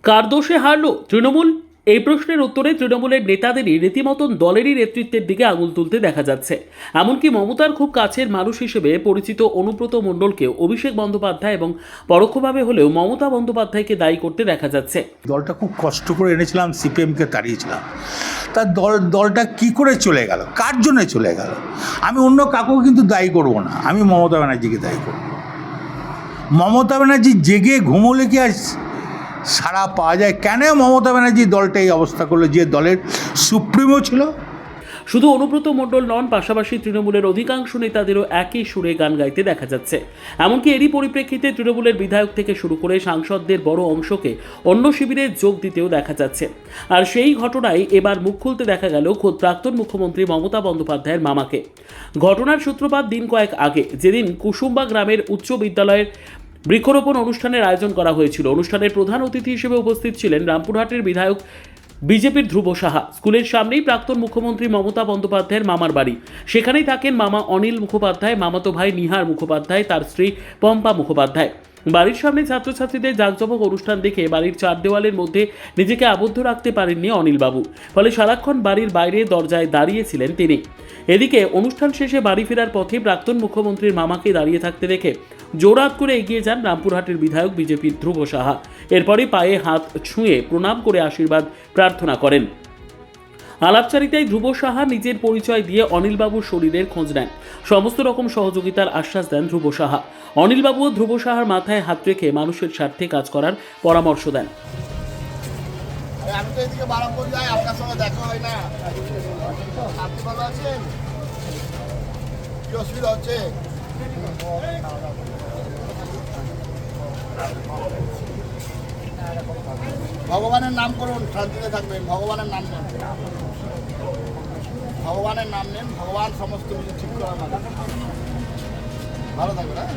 কার দোষে হারল তৃণমূল? এই প্রশ্নের উত্তরে তৃণমূলের নেতাদেরই রীতিমতন দলেরই নেতৃত্বের দিকে আঙুল তুলতে দেখা যাচ্ছে। এমনকি মমতার খুব কাছের মানুষ হিসেবে পরিচিত অনুব্রত মণ্ডলকেও অভিষেক বন্দ্যোপাধ্যায় এবং পরোক্ষভাবে হলেও মমতা বন্দ্যোপাধ্যায়কে দায়ী করতে দেখা যাচ্ছে। দলটা খুব কষ্ট করে এনেছিলাম, সিপিএমকে তাড়িয়েছিলাম। তার দলটা কি করে চলে গেল, কার জন্য চলে গেল? আমি অন্য কাউকে কিন্তু দায়ী করব না, আমি মমতা ব্যানার্জিকে দায়ী করব। মমতা ব্যানার্জি জেগে ঘুমোলে কি আর সারা পাওয়া যায়? কেন মমতা ব্যানার্জি দলটা এই অবস্থা করলো, যে দলের সুপ্রিমো ছিল? শুধু অনুব্রত মণ্ডল নন, পাশাপাশি তৃণমূলের অধিকাংশ নেতাদেরও একই সুরে গান গাইতে দেখা যাচ্ছে। এমনকি এরই পরিপ্রেক্ষিতে তৃণমূলের বিধায়ক থেকে শুরু করে সাংসদদের বড় অংশকে অন্য শিবিরে যোগ দিতেও দেখা যাচ্ছে। আর সেই ঘটনায় এবার মুখ খুলতে দেখা গেল খোদ প্রাক্তন মুখ্যমন্ত্রী মমতা বন্দ্যোপাধ্যায়ের মামাকে। ঘটনার সূত্রপাত দিন কয়েক আগে, যেদিন কুসুম্বা গ্রামের উচ্চ বিদ্যালয়ের বৃক্ষরোপণ অনুষ্ঠানের আয়োজন করা হয়েছিল। অনুষ্ঠানের প্রধান অতিথি হিসেবে উপস্থিত ছিলেন রামপুরহাটের বিধায়ক বিজেপির ধ্রুব সাহা। স্কুলের সামনেই প্রাক্তন মুখ্যমন্ত্রী মমতা বন্দ্যোপাধ্যায়ের মামার বাড়ি। সেখানেই থাকেন মামা অনিল মুখোপাধ্যায়, মামাতো ভাই নিহার মুখোপাধ্যায়, তার স্ত্রী পম্পা মুখোপাধ্যায়। বাড়ির সামনে ছাত্রছাত্রীদের জাঁকজমক অনুষ্ঠান দেখে বাড়ির চার দেওয়ালের মধ্যে নিজেকে আবদ্ধ রাখতে পারেননি অনিলবাবু। ফলে সারাক্ষণ বাড়ির বাইরে দরজায় দাঁড়িয়েছিলেন তিনি। এদিকে অনুষ্ঠান শেষে বাড়ি ফেরার পথে প্রাক্তন মুখ্যমন্ত্রীর মামাকে দাঁড়িয়ে থাকতে দেখে জোরাত করে এগিয়ে যান রামপুরহাটের বিধায়ক বিজেপির ধ্রুব সাহা। এরপরই পায়ে হাত ছুঁয়ে প্রণাম করে আশীর্বাদ প্রার্থনা করেন। আলাপচারিতায় ধ্রুব সাহা নিজের পরিচয় দিয়ে অনিলবাবুর শরীরের খোঁজ নেন। সমস্ত রকম সহযোগিতার আশ্বাস দেন ধ্রুব সাহা। অনিলবাবুও ধ্রুব সাহার মাথায় হাত রেখে মানুষের স্বার্থে কাজ করার পরামর্শ দেন। আমি তো এদিকে বারামপুর যাই, আপনার সঙ্গে দেখা হয় না। আপনি ভালো আছেন? কি অসুবিধা হচ্ছে? ভগবানের নাম করুন, শান্তিতে থাকবেন। ভগবানের নাম নেন, ভগবানের নাম নেন। ভগবান সমস্ত কিছু ঠিক করার মানে। ভালো থাকবেন। হ্যাঁ,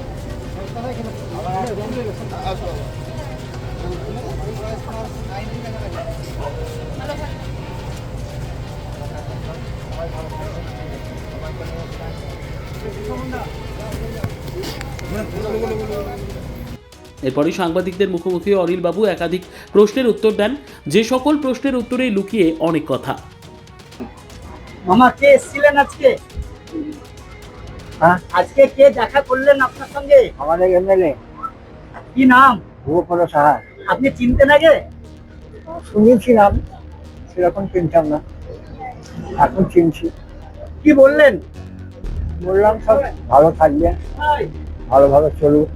আসো। এরপরই সাংবাদিকদের মুখোমুখি অনিলবাবু একাধিক প্রশ্নের উত্তর দেন, যে সকল প্রশ্নের উত্তরেই লুকিয়ে অনেক কথা। মামা, কে এসেছিলেন আজকে? আজকে কে দেখা করলেন আপনার সঙ্গে? আমাদের এমএলএ কি নাম? ভূপেন্দ্র সাহা। আপনি চিনতেন আগে? শুনেছিলাম, সেরকম চিনতাম না, এখন চিনছি। কি বললেন? বললাম সব ভালো থাকবে, ভালোভাবে চলুক।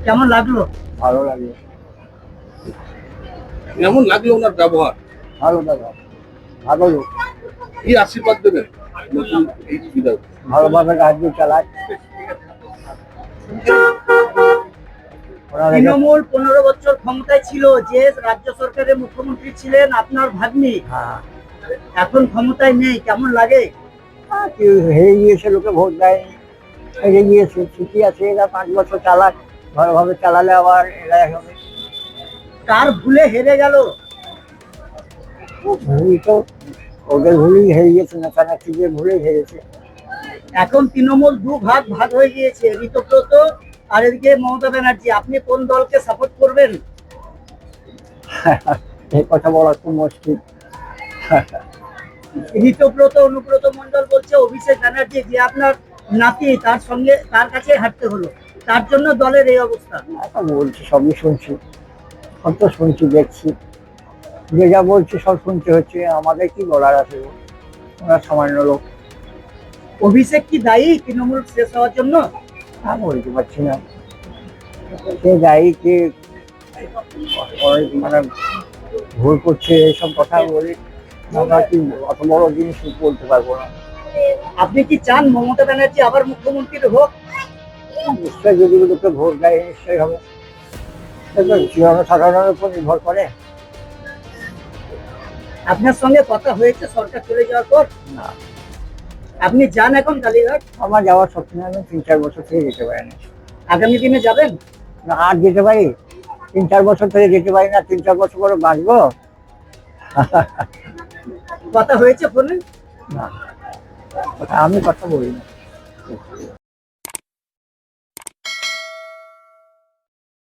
কেমন লাগলো? ভালো লাগবে। কেমন লাগলো ওনার ব্যবহার? ভালো দাদা, ভালো লোক, কি আশীর্বাদ দেবেন নতুন এই বিধায়ক? ভালোভাবে রাজ্য চালায়। তৃণমূল 15 বছর ক্ষমতায় ছিল, যে রাজ্য সরকারের মুখ্যমন্ত্রী ছিলেন আপনার ভাগ্নি, এখন ক্ষমতায় নেই, কেমন লাগে? হেরে গিয়েছে, লোকে ভোট দেয়নি, হেরে গিয়েছে, ঠিকই আছে। এরা 5 বছর চালাক, ভালোভাবে চালালে আবার এরাই হবে। কার ভুলে হেরে গেল? ভুলই তো, ওদের ভুলেই হেরে গেছে, নেতা নেত্রীদের ভুলেই হেরেছে। এখন তৃণমূল ভাগ হয়ে গিয়েছে, ঋতব্রত আর এদিকে মমতা ব্যানার্জি। আপনি কোন দলকে সাপোর্ট করবেন? এই কথা বলা খুব মুশকিল। ঋতব্রত অনুব্রত মণ্ডল বলছে অভিষেক ব্যানার্জি, যে আপনার নাতি, তার সঙ্গে তার কাছে হাঁটতে হলো, তার জন্য দলের এই অবস্থা। বলছি, সবই শুনছি, সব তো শুনছি, দেখছি, যে যা বলছে সব শুনতে হচ্ছে। আমাদের কি বলার আছে? ওরা সামান্য লোক। অভিষেক কি দায়ী তৃণমূল শেষ হওয়ার জন্য? আমি বলতে পারছি না কে দায়ী, কে মানে ভুল করছে, এইসব কথা বলি আমরা কি অত বড় জিনিস বলতে পারবো না। আপনি কি চান মমতা ব্যানার্জি আবার মুখ্যমন্ত্রী হোক? নিশ্চয়ই, যদি লোকে ভোট দেয় নিশ্চয়ই হবে। জনসাধারণের উপর নির্ভর করে। আপনার সঙ্গে কথা হয়েছে সরকার চলে যাওয়ার পর? না, আপনি যান এখন কালীঘাট? আমার যাওয়ার স্বপ্ন, আমি 3-4 বছর থেকে যেতে পারি না। আগামী দিনে যাবেন? না, আর যেতে পারি? 3-4 বছর থেকে যেতে পারি না, 3-4 বছর করে বাঁচবো? কথা হয়েছে ফোনে? না, আমি কথা বলি না।